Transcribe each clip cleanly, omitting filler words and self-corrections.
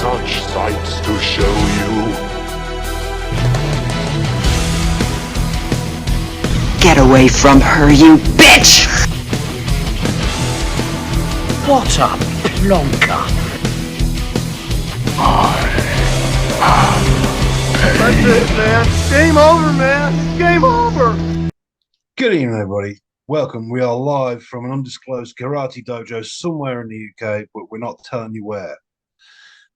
such sights to show you. Get away from her, you bitch! What a plonker! That's it, man. Game over, man. It's game over. Good evening, everybody. Welcome. We are live from an undisclosed karate dojo somewhere in the UK, but we're not telling you where.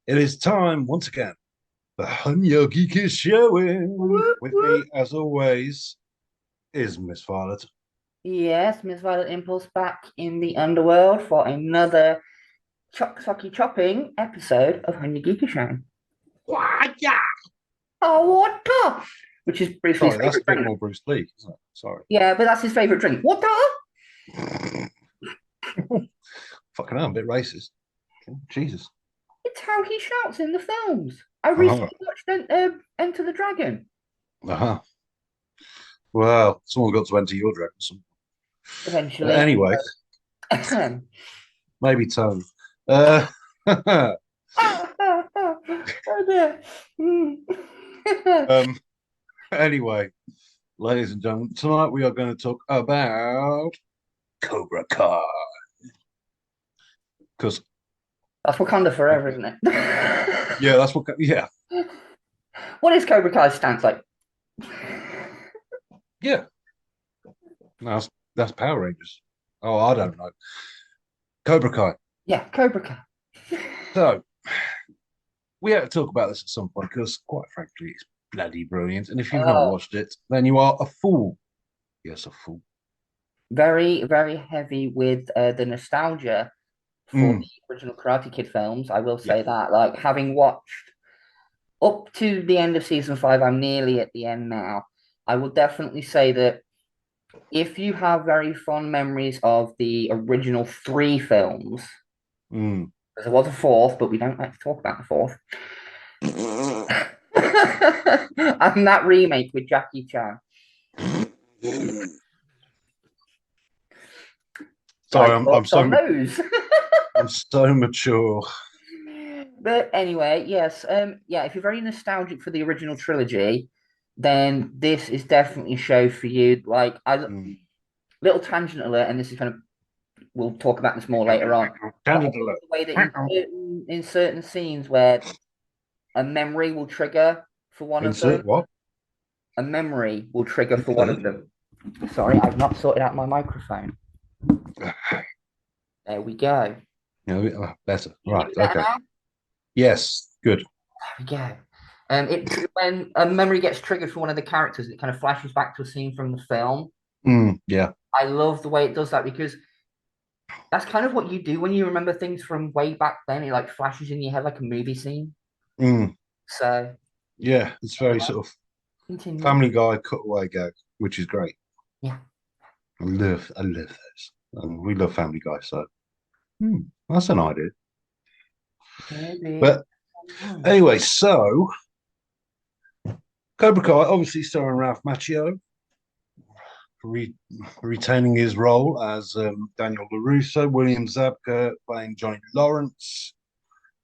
It is time, once again, the Hanya Geek is showing. With me, as always, is Miss Violet. Yes, Miss Violet Impulse back in the underworld for another chopping episode of Hanya Geek Show. Oh, what the? Which is Bruce Lee's Sorry, that's a favorite bit drink. more Bruce Lee, isn't it? Sorry. Yeah, but that's his favorite drink. What the? Fucking hell, I'm a bit racist. Jesus. It's how he shouts in the films. I recently watched Enter the Dragon. Uh-huh. Well, someone's got to enter your dragon. Eventually. Anyway, maybe Tony. Oh dear. Anyway, ladies and gentlemen, tonight we are going to talk about Cobra Kai. Because That's Wakanda forever, isn't it? yeah, that's what. Yeah, What is Cobra Kai's stance like? yeah. That's Power Rangers. Oh, I don't know. Cobra Kai. Yeah, Cobra Kai. So we have to talk about this at some point because, quite frankly, it's bloody brilliant. And if you've not watched it, then you are a fool. Yes, a fool. Very, very heavy with the nostalgia for the original Karate Kid films. I will say that. Like, having watched up to the end of season 5, I'm nearly at the end now. I will definitely say that if you have very fond memories of the original 3 films, because there was a 4th, but we don't like to talk about the 4th. And that remake with Jackie Chan. Sorry, I'm so I'm so mature. But anyway, yes, yeah. If you're very nostalgic for the original trilogy, then this is definitely a show for you. Like, little tangent alert, and this is kind of we'll talk about this more later on. Tangent alert. The way that in certain scenes where a memory will trigger for one of them. What? A memory will trigger for one of them. Sorry, I've not sorted out my microphone. There we go. Yeah, better. Right. Better Okay. now? Yes. Good. There we go. When a memory gets triggered for one of the characters, it kind of flashes back to a scene from the film. Yeah. I love the way it does that because that's kind of what you do when you remember things from way back then. It like flashes in your head like a movie scene. So yeah, it's very sort of Family Guy cutaway gag, which is great. Yeah, I love those, and we love Family Guy. So that's an idea. But anyway, so Cobra Kai, obviously starring Ralph Macchio, retaining his role as Daniel LaRusso, William Zabka playing Johnny Lawrence,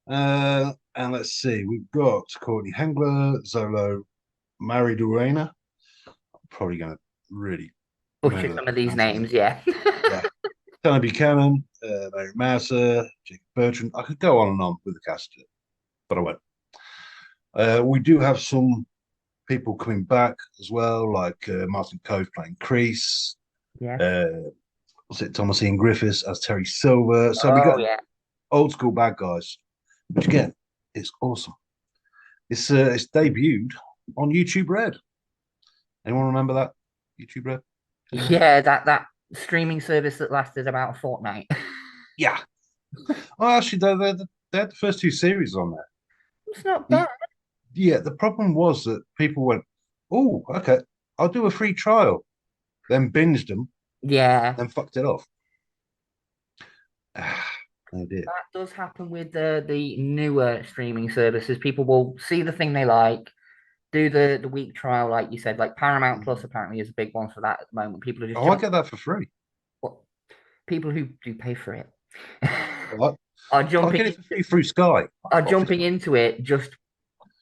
and let's see, we've got Courtney Hengler, Zolo Mariduena. I'm probably going to really butcher some of these names, yeah. Tony Buchanan, Mary Massa, Jacob Bertrand. I could go on with the cast, but I won't. We do have some people coming back as well, like Martin Cove playing Kreese. Yeah. Was it Thomas Ian Griffiths as Terry Silver? So we got old school bad guys, which again is awesome. It's debuted on YouTube Red. Anyone remember that YouTube Red? Yeah, that streaming service that lasted about a fortnight. Yeah. Oh, actually, they had the first 2 series on there. It's not bad. Yeah, the problem was that people went, oh, okay, I'll do a free trial. Then binged them. Yeah. Then fucked it off. They did. That does happen with the newer streaming services. People will see the thing they like, do the week trial, like you said. Like Paramount Plus apparently is a big one for that at the moment. People are just I get that for free. People who do pay for it. What? are I'll jumping get it for free through Sky. are jumping into it, just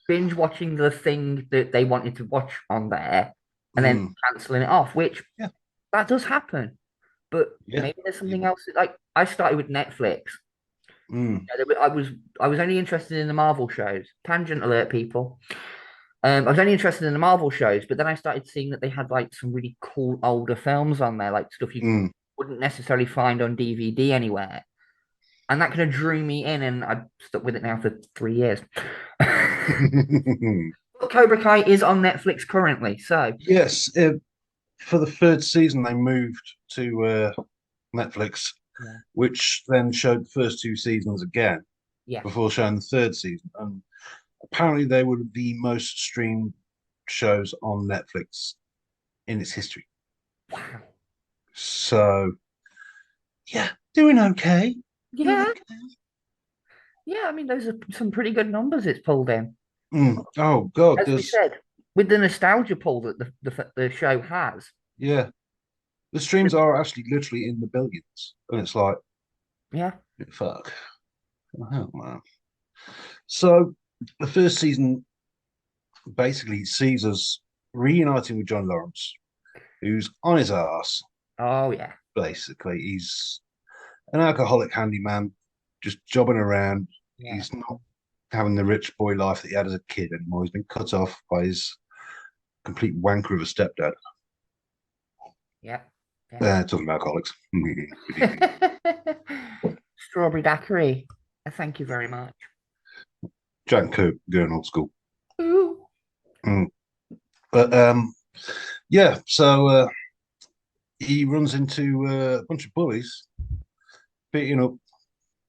binge watching the thing that they wanted to watch on there, and then Mm, canceling it off. Which yeah, that does happen, but yeah. maybe there's something else. Like I started with Netflix. Mm, I was only interested in the Marvel shows. Tangent alert, people. I was only interested in the Marvel shows, but then I started seeing that they had like some really cool older films on there, like stuff you mm. wouldn't necessarily find on DVD anywhere. And that kind of drew me in, and I've stuck with it now for 3 years. But Cobra Kai is on Netflix currently, so Yes, for the third season, they moved to Netflix, yeah, which then showed the first two seasons again yeah. before showing the third season. And apparently, they were the most streamed shows on Netflix in its history. Wow. So, yeah, doing okay. Doing Yeah, okay. yeah. I mean, those are some pretty good numbers it's pulled in. Oh God, As we there's said, with the nostalgia pull that the show has. yeah, the streams are actually literally in the billions, and it's like Yeah, fuck. Oh, man. So the first season basically sees us reuniting with John Lawrence, who's on his ass. oh yeah, Basically, he's an alcoholic handyman, just jobbing around. yeah, He's not having the rich boy life that he had as a kid anymore. He's been cut off by his complete wanker of a stepdad. yeah, yeah. Talking about alcoholics. Strawberry daiquiri. Thank you very much. Jack and Kirk going old school. Ooh. Mm. But yeah, so he runs into a bunch of bullies beating up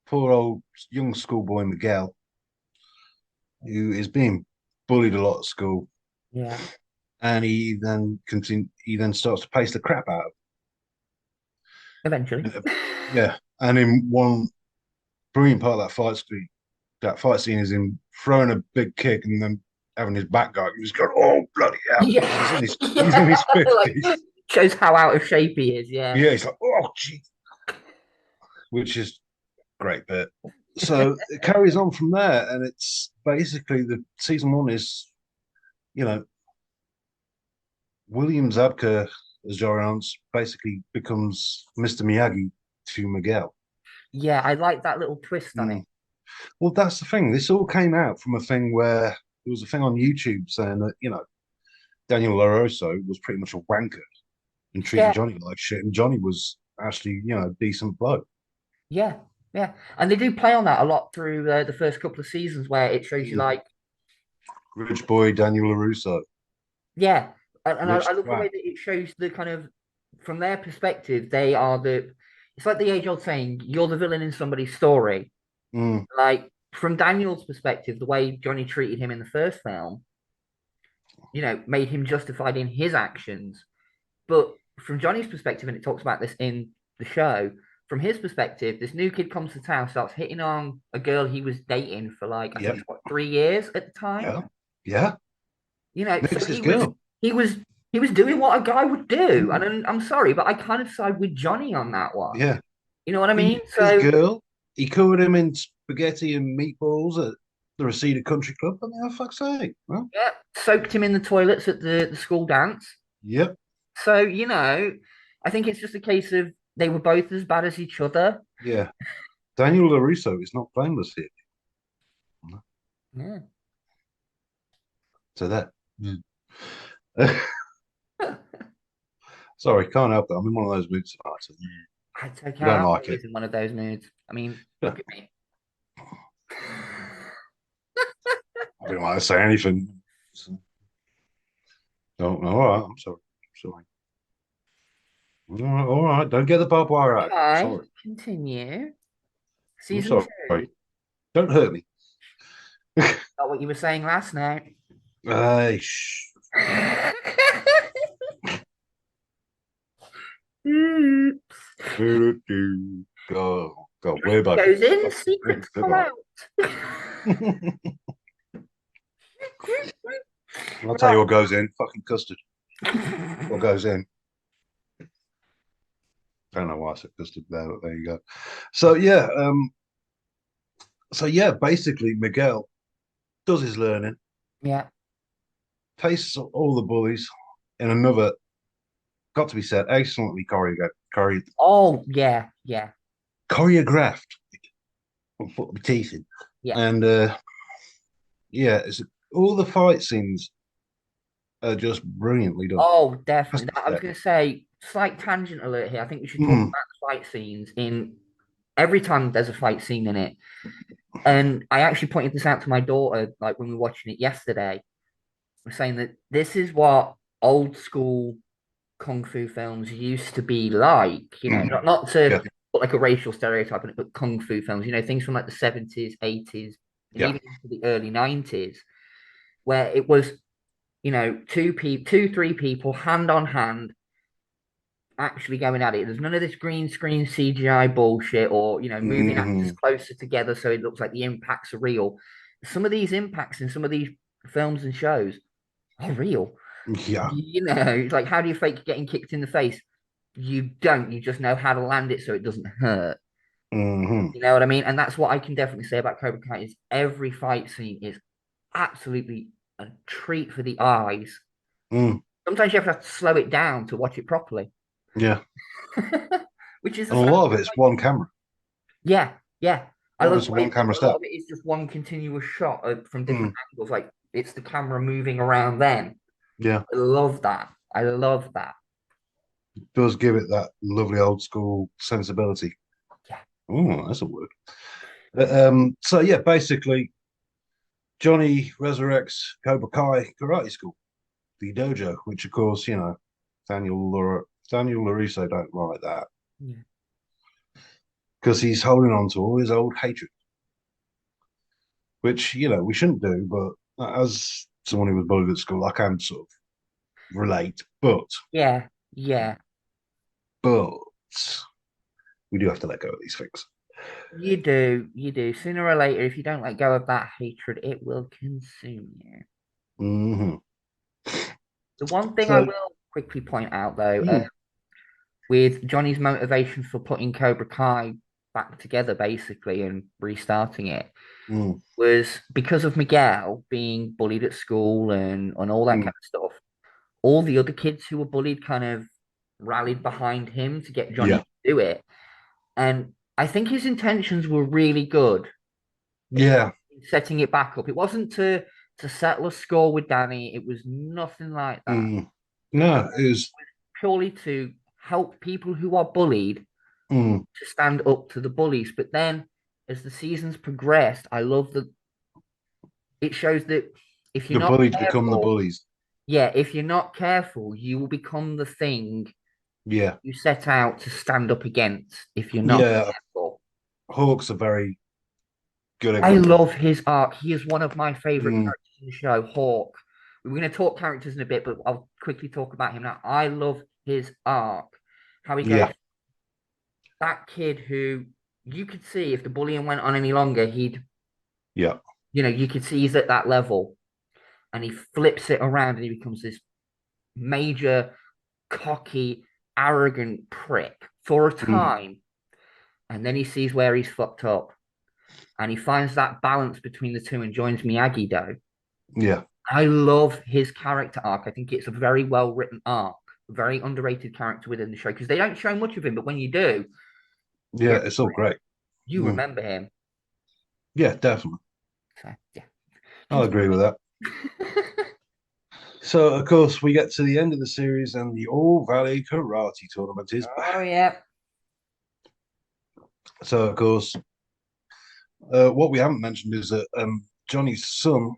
poor old young schoolboy Miguel, who is being bullied a lot at school, Yeah, and he then starts to pace the crap out eventually. of him. Yeah, and in one brilliant part of that fight scene is him throwing a big kick and then having his back guard. He's going, "Oh bloody hell!" Yeah, He's in his like, 50s. shows how out of shape he is. Yeah, Yeah, he's like, "Oh gee," which is great bit. So it carries on from there, and it's basically the season one is, you know, William Zabka as Jorans basically becomes Mr. Miyagi to Miguel. yeah. I like that little twist on it. Mm. Well, that's the thing. This all came out from a thing where there was a thing on YouTube saying that, Daniel LaRosso was pretty much a wanker and treated Yeah, Johnny like shit, and Johnny was actually, a decent bloke. yeah, yeah. And they do play on that a lot through the first couple of seasons, where it shows you Mm. like, Rich boy Daniel LaRusso. yeah, and Rich I love the way twat. that it shows the kind of from their perspective, they are the. It's like the age-old saying, "You're the villain in somebody's story." Mm. Like from Daniel's perspective, the way Johnny treated him in the first film, made him justified in his actions. But from Johnny's perspective, and it talks about this in the show, from his perspective, this new kid comes to town, starts hitting on a girl he was dating for like I Yep. think what 3 years at the time. Yeah. Yeah. So Next is girl. he was doing what a guy would do, and I'm sorry, but I kind of side with Johnny on that one. Yeah. You know what I mean? His So girl. He covered him in spaghetti and meatballs at the Reseda Country Club. I mean, oh, fuck's sake. Well, yeah, soaked him in the toilets at the school dance. yep. So I think it's just a case of they were both as bad as each other. Yeah. Daniel LaRusso is not blameless here. Yeah. So that. Sorry, can't help it. I'm in one of those moods tonight. So It's okay. I don't I'm like always it. in one of those moods. I mean, look at me. I didn't want to say anything. So, no, all right. I'm sorry. All right. Don't get the barbed wire out. Okay, Sorry. continue. I'm Season sorry. 2. Don't hurt me. Not what you were saying last night. Hey, Oops. Go way back. Goes in, secrets come out. I'll tell you what goes in. Fucking custard. What goes in? Don't know why I said custard there, but there you go. So yeah, So yeah, basically Miguel does his learning, Yeah. faces all the bullies in another, got to be said, excellently Oh, yeah, yeah, choreographed. I'll put my teeth in. yeah. And yeah, all the fight scenes are just brilliantly done. Oh, Has definitely. to be I was said. going to say, slight tangent alert here. I think we should talk Mm, about fight scenes in every time there's a fight scene in it. And I actually pointed this out to my daughter, like when we were watching it yesterday. I'm saying that this is what old school kung fu films used to be like. Not to yeah, put like a racial stereotype on it, but kung fu films. Things from like the 70s, 80s, and yeah. even into the early 90s, where it was two, three people hand on hand actually going at it. There's none of this green screen CGI bullshit or moving actors Hmm. closer together so it looks like the impacts are real. Some of these impacts in some of these films and shows are real. Yeah. It's like, how do you fake getting kicked in the face? You don't. You just know how to land it so it doesn't hurt. Hmm. You know what I mean? And that's what I can definitely say about Cobra Kai is every fight scene is absolutely a treat for the eyes. Mm, Sometimes you have to slow it down to watch it properly. yeah. Which is the And a sad lot thing. of it's one camera. Yeah, yeah. A I lot of love it's the one way camera a lot step. of it is just one continuous shot from different Mm, angles. Like it's the camera moving around them. yeah. I love that. I love that. Does give it that lovely old school sensibility. Yeah. Oh, that's a word. So yeah, basically Johnny resurrects Cobra Kai Karate School, the dojo, which of course, Daniel LaRusso don't like that Yeah. because he's holding on to all his old hatred, which, we shouldn't do, but as someone who was bullied at school, I can sort of relate. Yeah. Yeah. But we do have to let go of these things. You do. You do. Sooner or later, if you don't let go of that hatred, it will consume you. Hmm. The one thing I So, will quickly point out, though, mm, with Johnny's motivation for putting Cobra Kai back together, basically, and restarting it, mm, was because of Miguel being bullied at school and all that kind mm, of stuff. All the other kids who were bullied kind of rallied behind him to get Johnny yeah, to do it. And I think his intentions were really good yeah, in setting it back up. It wasn't to settle a score with Danny. It was nothing like that. mm. It No, it was, purely to help people who are bullied mm, to stand up to the bullies. But then as the seasons progressed, I love that it shows that if you're the not bullies become the careful, bullies. yeah, if you're not careful, you will become the thing Yeah, you set out to stand up against if you're not yeah. careful. Hawk's a very good I example. love his arc. He is one of my favorite Mm, characters in the show, Hawk. We're going to talk characters in a bit, but I'll quickly talk about him now. I love his arc. How he goes, yeah, that kid who you could see if the bullying went on any longer, yeah, you could see he's at that level. And he flips it around and he becomes this major, cocky, arrogant prick for a mm, time. And then he sees where he's fucked up. And he finds that balance between the two and joins Miyagi Do. yeah, I love his character arc. I think it's a very well written arc, very underrated character within the show because they don't show much of him, but when you do, yeah. you It's all great. you Mm, remember him. yeah, definitely. So yeah. I'll agree with that. So, of course, we get to the end of the series, and the All Valley Karate Tournament is Oh back. yeah. So, of course, what we haven't mentioned is that Johnny's son,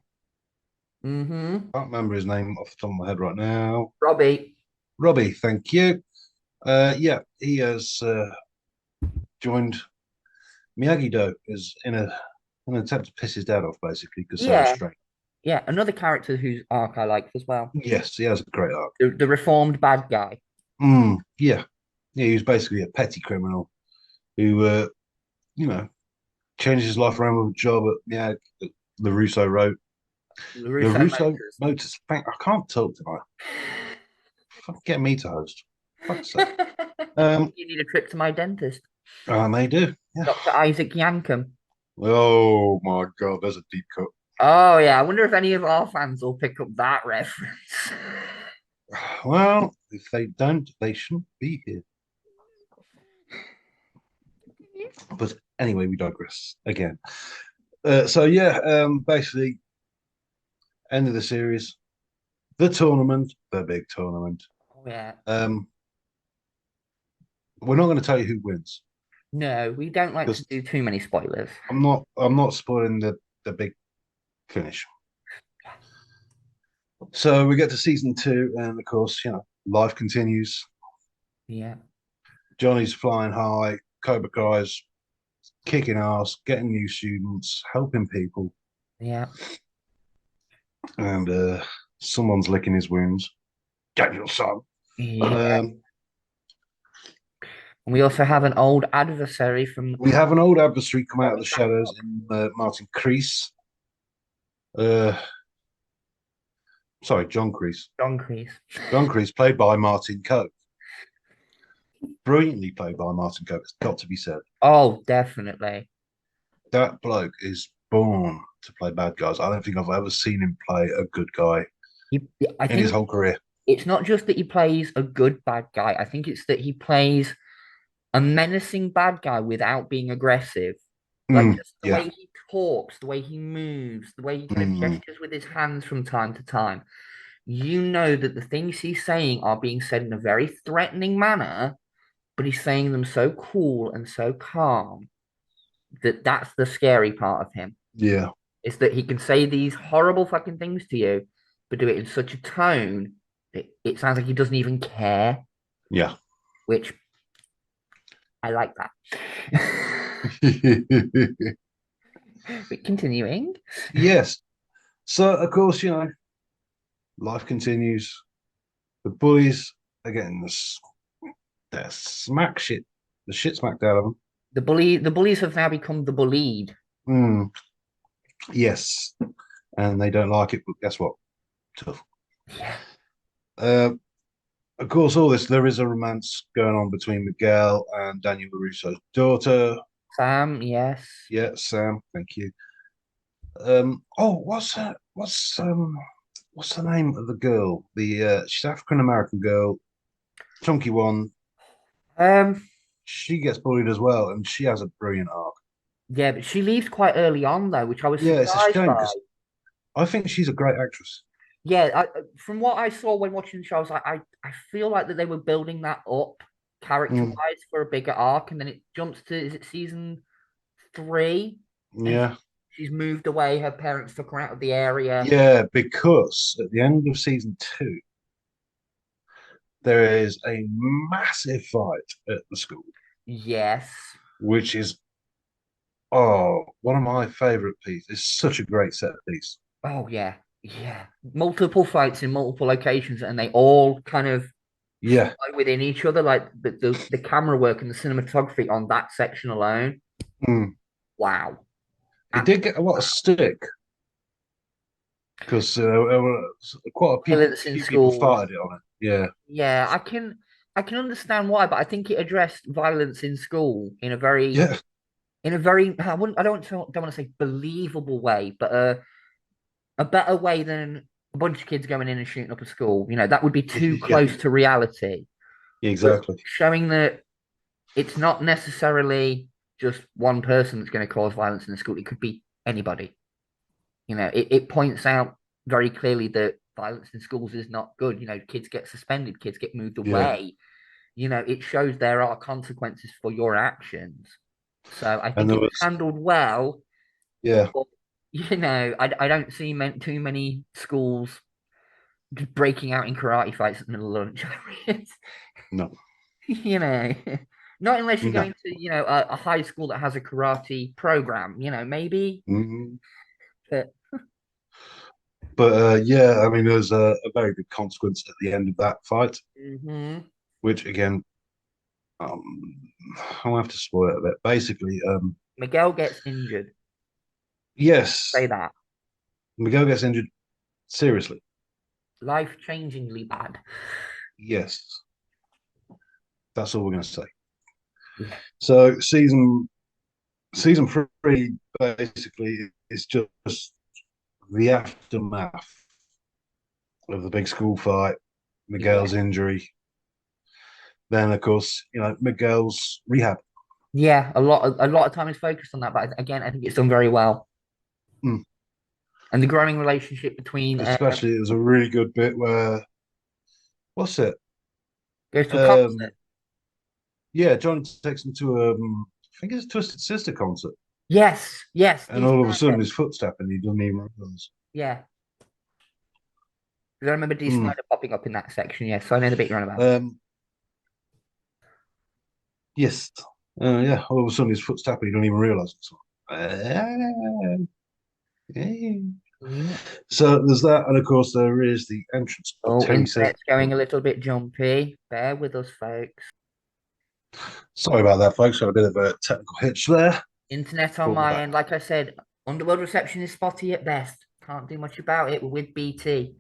Mm-hmm. I can't remember his name off the top of my head right now. Robbie. Robbie, thank you. Yeah, he has joined Miyagi Do is in an attempt to piss his dad off, basically, because so Yeah. restrained. Yeah. Another character whose arc I like as well. Yes, he has a great arc. The reformed bad guy. Yeah, yeah, he was basically a petty criminal who, you know, changed his life around with a job at the Russo wrote. The LaRusso Russo Motors. Motors. I can't talk tonight. Fuck, get me to host. Fuck's sake. You need a trip to my dentist, And they do. Yeah. Dr. Isaac Yankum. Oh my God, there's a deep cut. Oh yeah, I wonder if any of our fans will pick up that reference. Well, if they don't, they shouldn't be here. But anyway, we digress again. Basically, end of the series, the tournament, the big tournament. Oh, yeah. We're not going to tell you who wins. No, we don't like to do too many spoilers. I'm not spoiling the big finish. So we get to season 2, and of course, life continues. Yeah. Johnny's flying high, Cobra Kai's kicking ass, getting new students, helping people, Yeah. and someone's licking his wounds. Daniel's son. Yeah. And we also have an old adversary from We have an old adversary come out of the shadows in Martin Kreese. John Kreese. John Kreese. John Kreese, played by Martin Coe. Brilliantly played by Martin Coe, it's got to be said. Oh, definitely. That bloke is born to play bad guys. I don't think I've ever seen him play a good guy I in his think whole career. it's not just that he plays a good bad guy. I think it's that he plays a menacing bad guy without being aggressive. Like just the way he talks, the way he moves, the way he kind of gestures with his hands from time to time. You know that the things he's saying are being said in a very threatening manner, but he's saying them so cool and so calm that that's the scary part of him. Yeah. Is that he can say these horrible fucking things to you, but do it in such a tone that it sounds like he doesn't even care. Yeah. Which I like that. But continuing. Yes. So, of course, life continues. The bullies are getting the shit smacked out of them. The bullies have now become the bullied. Yes. And they don't like it, but guess what? Tough. Yeah. Of course, there is a romance going on between Miguel and Daniel LaRusso's daughter. Sam, yes. Yeah, Sam, thank you. What's the name of the girl? She's African American girl, chunky one. She gets bullied as well, and she has a brilliant arc. Yeah, but she leaves quite early on though, which I was It's a surprised shame by. because I think she's a great actress. Yeah, from what I saw when watching the show, I feel like that they were building that up character-wise for a bigger arc, and then it jumps to, is it season 3? Yeah. She's moved away. Her parents took her out of the area. Yeah, because at the end of season 2, there is a massive fight at the school. Yes. Which is, one of my favorite pieces. It's such a great set piece. Oh, yeah. Yeah. Multiple fights in multiple locations, and they all kind of within each other. Like the camera work and the cinematography on that section alone. Wow. It did get a lot of stick because quite a few people started it on it. Yeah. Yeah, I can understand why, but I think it addressed violence in school in a very I don't want to say believable way, but a better way than a bunch of kids going in and shooting up a school. That would be too close to reality. Exactly. But showing that it's not necessarily just one person that's going to cause violence in the school. It could be anybody. It points out very clearly that violence in schools is not good. Kids get suspended, kids get moved away. It shows there are consequences for your actions. So I think it was handled well. Yeah. But, I don't see too many schools just breaking out in karate fights at the middle of lunch. No. Not unless you're going to, a high school that has a karate program, maybe. But yeah, I mean, there's a very good consequence at the end of that fight, which again, I'll have to spoil it a bit. Basically, Miguel gets injured. Yes. Say that. Miguel gets injured seriously. Life-changingly bad. Yes. That's all we're going to say. Yeah. So season 3 basically it's just the aftermath of the big school fight, Miguel's injury. Then, of course, Miguel's rehab. Yeah, a lot of time is focused on that, but again, I think it's done very well. Mm. And the growing relationship between Especially, it was a really good bit where, what's it? goes to a concert. Yeah, Johnny takes him to I think it's a Twisted Sister concert, Yes, yes, and all of a sudden his foot's tapping. He doesn't even realize. yeah. Because I remember D. Mm. Snyder popping up in that section. Yes, so I know the bit you're on about. Yes, yeah. All of a sudden his foot's tapping. He don't even realize it. So, Yeah. so there's that, and of course there is the entrance of Oh, Terry Silver. internet's going a little bit jumpy. Bear with us, folks. Sorry about that, folks. Got a bit of a technical hitch there. Internet on my end, like I said, Underworld reception is spotty at best. Can't do much about it with BT.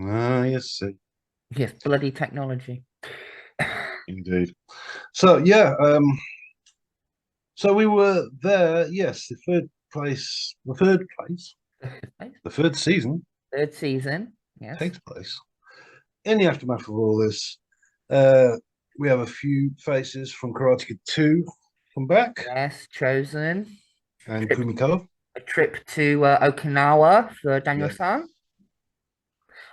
Ah, yes, Yes, bloody technology. indeed. So yeah, so we were there. Yes, the third place, the third season Third season. Yes. takes place. In the aftermath of all this, we have a few faces from Karate Kid 2 come back. Yes, chosen. And Kumiko. A trip to Okinawa for Daniel-san.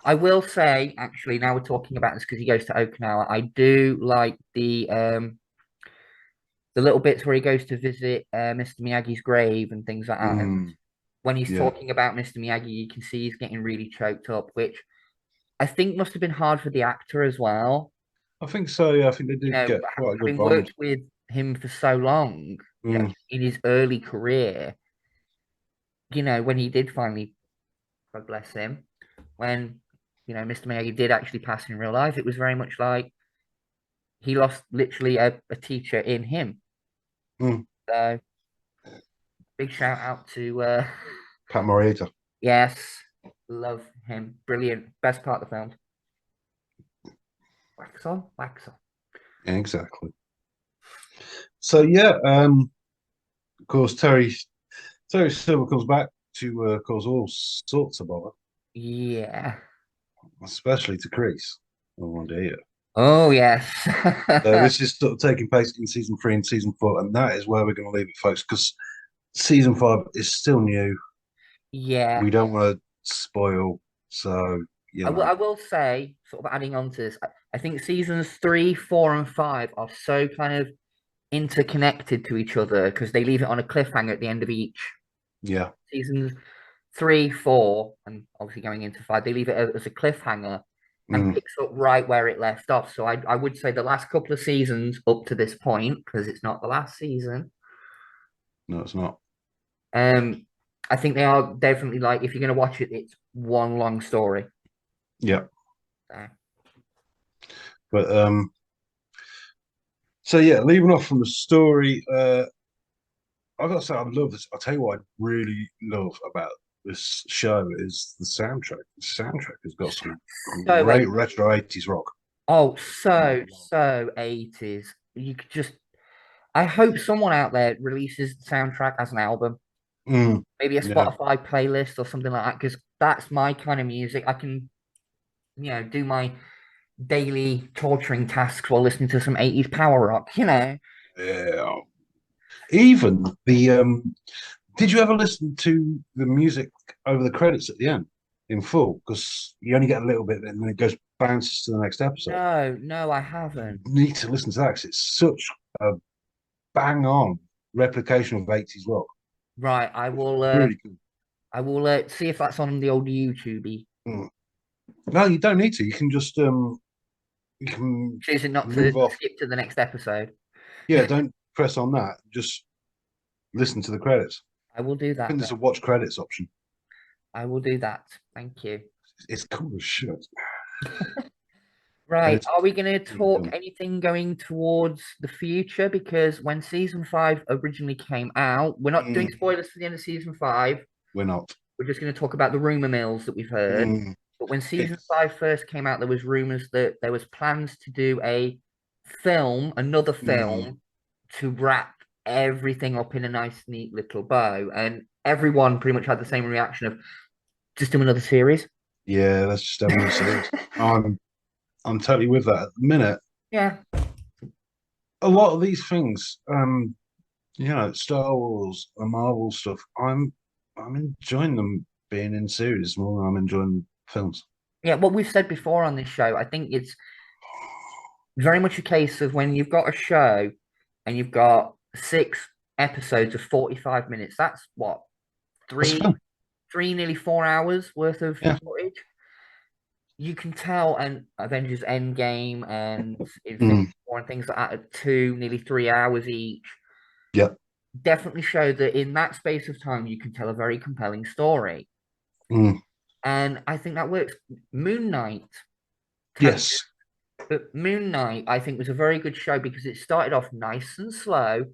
I will say, actually, now we're talking about this because he goes to Okinawa. I do like the little bits where he goes to visit Mr. Miyagi's grave and things like that. And when he's talking about Mr. Miyagi, you can see he's getting really choked up, which I think must have been hard for the actor as well. I think so. Yeah, I think they did get quite a good having bond. worked with him for so long, in his early career, when he did finally, God bless him, when Mr. Miyagi did actually pass in real life, it was very much like he lost literally a teacher in him. So big shout out to Pat Morita. Yes, love him. Brilliant. Best part of the film. Wax on, wax on. Exactly. So yeah, of course Terry Silver comes back to cause all sorts of bother. Yeah. Especially to Chris. Oh dear. Oh yes. So this is sort of taking place in season 3 and season 4, and that is where we're going to leave it, folks, because season 5 is still new. Yeah. We don't want to spoil, so I will say, sort of adding on to this, I think seasons 3, 4, and 5 are so kind of interconnected to each other because they leave it on a cliffhanger at the end of each. Yeah. Seasons 3, 4, and obviously going into 5, they leave it as a cliffhanger and picks up right where it left off. So I would say the last couple of seasons up to this point, because it's not the last season. No, it's not. I think they are definitely like, if you're going to watch it, it's one long story. Yeah. But so yeah, leaving off from the story, I've got to say I love this. I'll tell you what I really love about this show is the soundtrack. The soundtrack has got some great retro 80s rock. Oh, so 80s. You could just I hope someone out there releases the soundtrack as an album. Maybe a Spotify playlist or something like that, because that's my kind of music. I can, do my daily torturing tasks while listening to some 80s power rock, Yeah. Even the did you ever listen to the music over the credits at the end in full? Because you only get a little bit and then it goes bounces to the next episode. No, I haven't. You need to listen to that because it's such a bang on replication of 80s rock. Right, I will really good. I will see if that's on the old YouTube. No, you don't need to. You can just you can choose it not to skip to the next episode. Yeah, don't press on that. Just listen to the credits. I will do that. I think there's a watch credits option. I will do that. Thank you. It's cool as shit. Right. Are we going to talk anything going towards the future? Because when season 5 originally came out, we're not doing spoilers for the end of season 5. We're not. We're just going to talk about the rumor mills that we've heard. But when season 5 first came out, there was rumors that there was plans to do another film to wrap everything up in a nice, neat little bow. And everyone pretty much had the same reaction of just do another series. Yeah, let's just have another series. I'm totally with that. At the minute, Yeah. a lot of these things, Star Wars and Marvel stuff, I'm enjoying them being in series more than I'm enjoying films. Yeah, what we've said before on this show, I think it's very much a case of when you've got a show and you've got 6 episodes of 45 minutes, that's what, That's three, fun. nearly 4 hours worth of Yeah. footage. You can tell, and Avengers Endgame and Infinity Mm. War and things like that are 2, nearly 3 hours each. Yeah. Definitely show that in that space of time, you can tell a very compelling story. Mm. And I think that works. Moon Knight. Yes. But Moon Knight, I think, was a very good show because it started off nice and slow,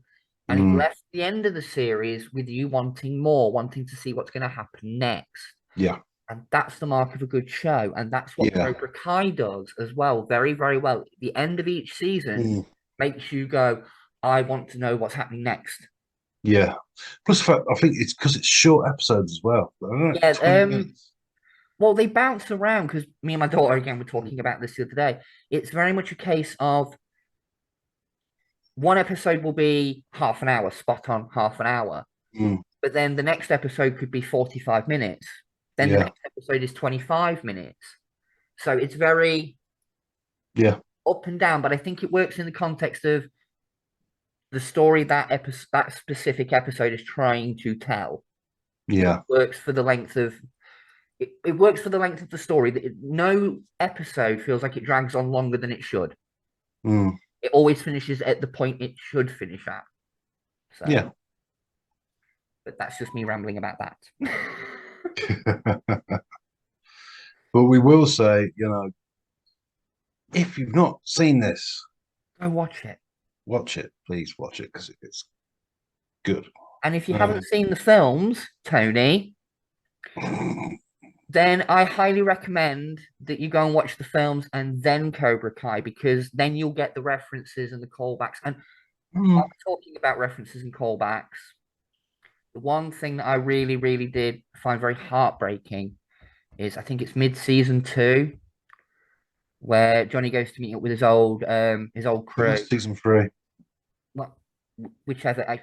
and it Mm. left the end of the series with you wanting more, wanting to see what's going to happen next. Yeah. And that's the mark of a good show. And that's what Yeah. Cobra Kai does as well, very, very well. The end of each season makes you go, I want to know what's happening next. Yeah. Plus, the fact, I think it's because it's short episodes as well. I don't know, Yeah. 20 minutes. Well, they bounce around because me and my daughter, again, were talking about this the other day. It's very much a case of one episode will be half an hour, spot on half an hour. Mm. But then the next episode could be 45 minutes. Then the Yeah. next episode is 25 minutes. So it's very Yeah. up and down, but I think it works in the context of the story that specific episode is trying to tell. Yeah. It works for the length of it works for the length of the story. No episode feels like it drags on longer than it should. Mm. It always finishes at the point it should finish at. So, Yeah. but that's just me rambling about that. But we will say, if you've not seen this, Go watch it. watch it. Please watch it because it's good. And if you haven't seen the films, Tony, then I highly recommend that you go and watch the films and then Cobra Kai, because then you'll get the references and the callbacks. And I'm talking about references and callbacks. The one thing that I really, really did find very heartbreaking is I think it's mid-season 2 where Johnny goes to meet up with his old crew. Season 3. Well, whichever.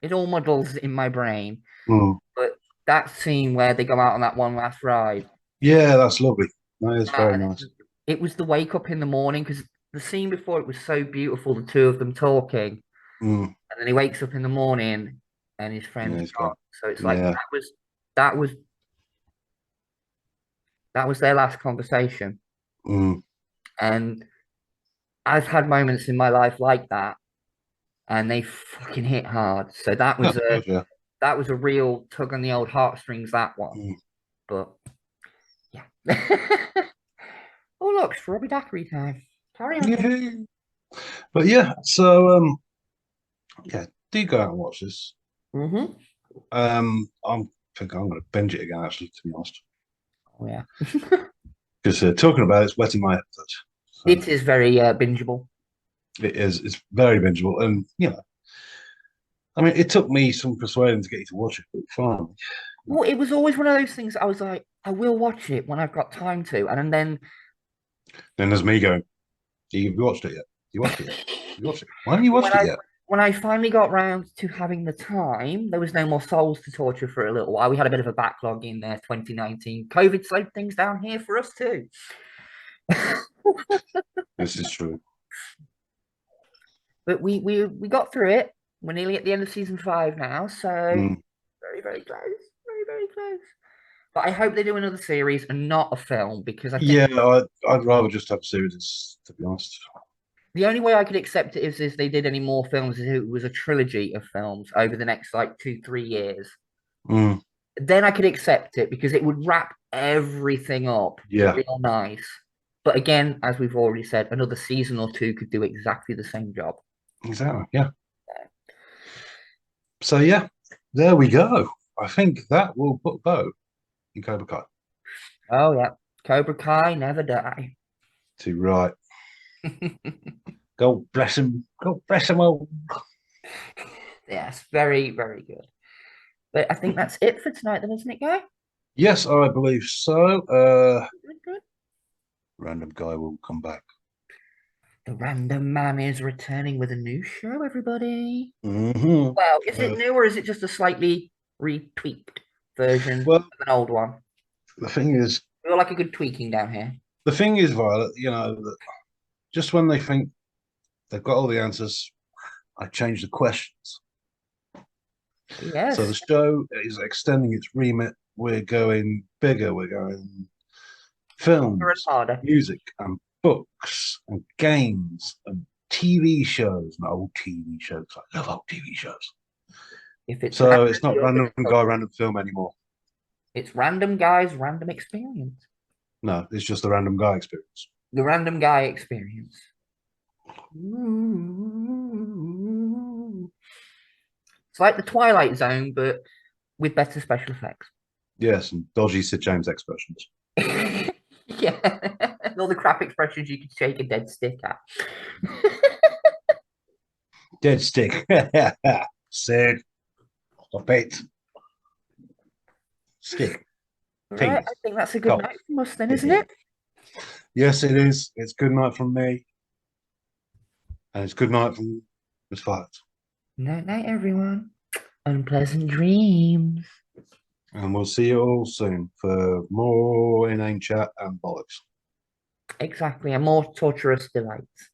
It all muddles in my brain. But that scene where they go out on that one last ride. Yeah, that's lovely. That is very nice. It was the wake up in the morning because the scene before it was so beautiful, the two of them talking. And then he wakes up in the morning and his friend's gone. So it's like that was their last conversation. And I've had moments in my life like that, and they fucking hit hard. So that was a real tug on the old heartstrings, that one. But yeah. Oh look, strawberry daiquiri time. Carry on. Yeah. But yeah, so do go out and watch this. I think I'm going to binge it again, actually, to be honest. Oh yeah. Because talking about it's wetting my appetite. So it is very bingeable. It is. It's very bingeable, and I mean, it took me some persuading to get you to watch it, but fine. Well, it was always one of those things. I was like, I will watch it when I've got time to, and then there's me going, "You watched it yet? You watched it yet? You watched it? Why haven't you watched it yet?" When I finally got round to having the time, there was no more souls to torture for a little while. We had a bit of a backlog in 2019. COVID slowed things down here for us too. This is true. But we got through it. We're nearly at the end of season 5 now, so very, very close. Very, very close. But I hope they do another series and not a film, because I think I'd rather just have series, to be honest. the only way I could accept it is if they did any more films, if it was a trilogy of films over the next 2-3 years. Then I could accept it because it would wrap everything up real nice. But again, as we've already said, another season or 2 could do exactly the same job. Exactly, yeah. So yeah, there we go. I think that will put a bow in Cobra Kai. Oh yeah, Cobra Kai never die. Too right. God bless him. God bless him all. Yes, very, very good. But I think that's it for tonight, then, isn't it, Guy? Yes, I believe so. Good. Random guy will come back. The Random Man is returning with a new show, everybody. Mm-hmm. Well, is it new or is it just a slightly retweaked version Well, of an old one? the thing is, We all like a good tweaking down here. Violet, that just when they think they've got all the answers, I change the questions. Yes. So the show is extending its remit. We're going bigger. We're going films, Harder. music, and books, and games, and TV shows, and old TV shows. I love old TV shows. If it's So random, it's not random guy, random film anymore. It's Random Guy's Random Experience. No, it's just the random guy experience. The Random Guy Experience. It's like the Twilight Zone, but with better special effects. Yes, and dodgy Sid James expressions. Yeah, and all the crap expressions you could shake a dead stick at. Dead stick. Sid. Stop it. Stick. Right, I think that's a good Go. night from us then, isn't it? Yes, it is. It's good night from me. And it's good night from Miss Violet. Night, night, everyone. Unpleasant dreams. And we'll see you all soon for more inane chat and bollocks. Exactly, and more torturous delights.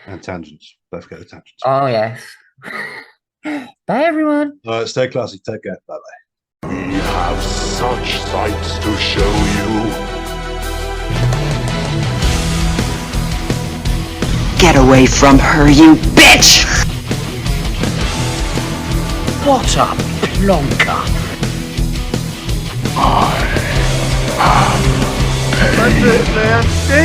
And tangents. Don't forget the tangents. Oh, yes. Bye, everyone. All right, stay classy. Take care. Bye-bye. We have such sights to show you. Get away from her, you bitch! What a plonker! That's it, man. Game